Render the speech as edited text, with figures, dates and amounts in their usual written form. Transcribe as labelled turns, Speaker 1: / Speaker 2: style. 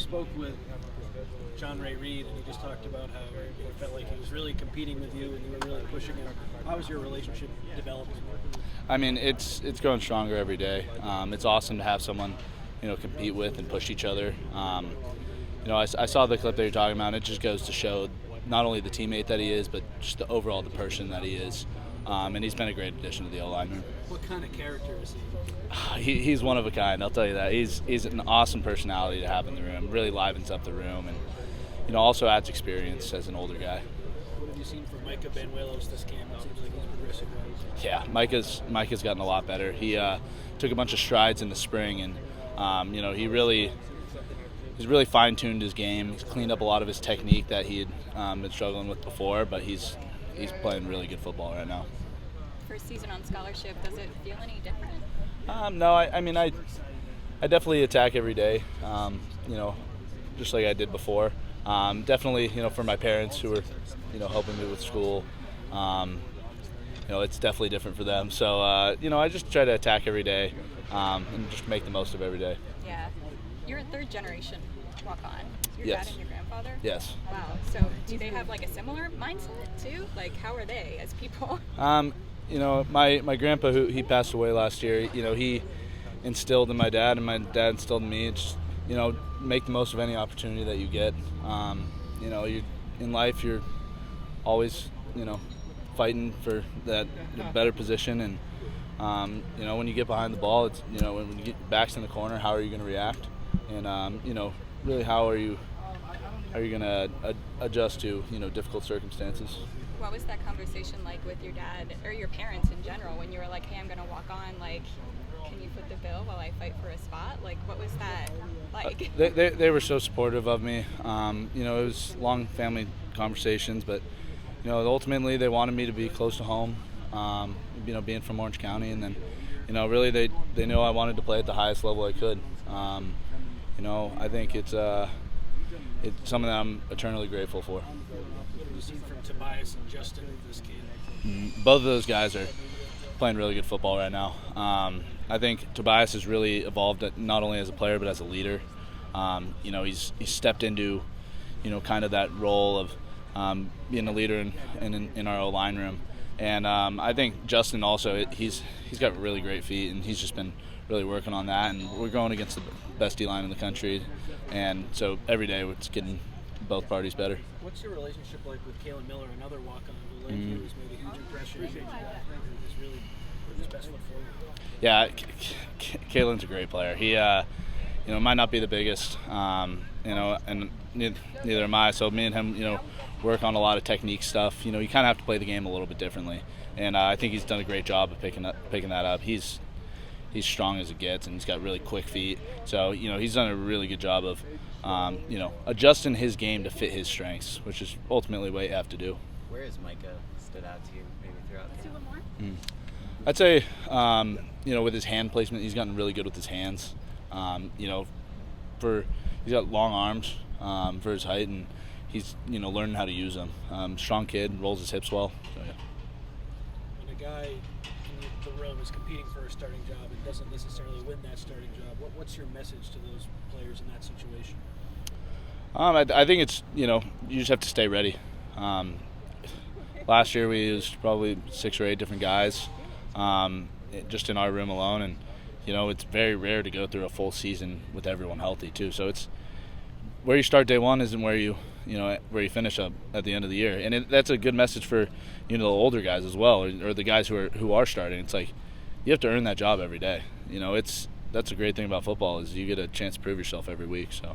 Speaker 1: spoke with John Ray Reed, and he just talked about how it felt like he was really competing with you, and you were really pushing him. How has your relationship developed?
Speaker 2: I mean, it's growing stronger every day. It's awesome to have someone, compete with and push each other. I saw the clip that you're talking about, and it just goes to show not only the teammate that he is, but just the person that he is. And he's been a great addition to the O-line room.
Speaker 1: What kind of character is he?
Speaker 2: He's one of a kind, I'll tell you that. He's an awesome personality to have in the room, really livens up the room, and also adds experience as an older guy.
Speaker 1: What have you seen from Micah Banuelos this camp? It seems like he's progressing well.
Speaker 2: Yeah, Micah's gotten a lot better. He took a bunch of strides in the spring, and he's really fine-tuned his game. He's cleaned up a lot of his technique that he had been struggling with before, but he's playing really good football right now.
Speaker 3: First season on scholarship, does it feel any different?
Speaker 2: No, I definitely attack every day, just like I did before. Definitely, for my parents who are, helping me with school, it's definitely different for them. So, I just try to attack every day and just make the most of every day.
Speaker 3: Yeah. You're a third generation walk-on. Your
Speaker 2: Yes.
Speaker 3: dad and your grandfather?
Speaker 2: Yes.
Speaker 3: Wow. So do they have like a similar mindset too? Like how are they as people?
Speaker 2: My grandpa, he passed away last year, he instilled in my dad, and my dad instilled in me. It's, make the most of any opportunity that you get. You in life, you're always, fighting for that better position. And, when you get behind the ball, it's, when you get backs in the corner, how are you going to react? And, really how are you going to adjust to, difficult circumstances?
Speaker 3: What was that conversation like with your dad or your parents in general when you were like, hey, I'm going to walk on, like, can you foot the bill while I fight for a spot? Like, what was that like?
Speaker 2: They were so supportive of me. It was long family conversations, but, ultimately they wanted me to be close to home, being from Orange County. And then, really they know I wanted to play at the highest level I could. I think it's something that I'm eternally grateful for.
Speaker 1: What have you seen from Tobias and Justin this game?
Speaker 2: Both of those guys are playing really good football right now. I think Tobias has really evolved not only as a player but as a leader. He's stepped into, kind of that role of being a leader in our O-line room. And I think Justin also, he's got really great feet, and he's just been really working on that. And we're going against the best D-line in the country, and so every day it's getting both parties better.
Speaker 1: What's your relationship like with Kalen Miller, another walk-on who, like you, has made a huge impression? He's really put his best foot forward.
Speaker 2: Yeah, Kalen's a great player. He, might not be the biggest, and neither am I. So me and him, work on a lot of technique stuff. You kind of have to play the game a little bit differently, and I think he's done a great job of picking that up. He's strong as it gets, and he's got really quick feet. So, he's done a really good job of, adjusting his game to fit his strengths, which is ultimately what you have to do.
Speaker 4: Where has Micah stood out to you maybe throughout the game?
Speaker 2: I'd say, with his hand placement, he's gotten really good with his hands. He's got long arms for his height, and he's, learning how to use them. Strong kid, rolls his hips well. So, yeah.
Speaker 1: When a guy in the room is competing for a starting job and doesn't necessarily win that starting job, what's your message to those players in that situation?
Speaker 2: I think it's, you just have to stay ready. Last year we used probably 6 or 8 different guys just in our room alone, and, it's very rare to go through a full season with everyone healthy too. So it's where you start day one isn't where you finish up at the end of the year, and that's a good message for the older guys as well, or the guys who are starting. It's like you have to earn that job every day. That's a great thing about football is you get a chance to prove yourself every week. So.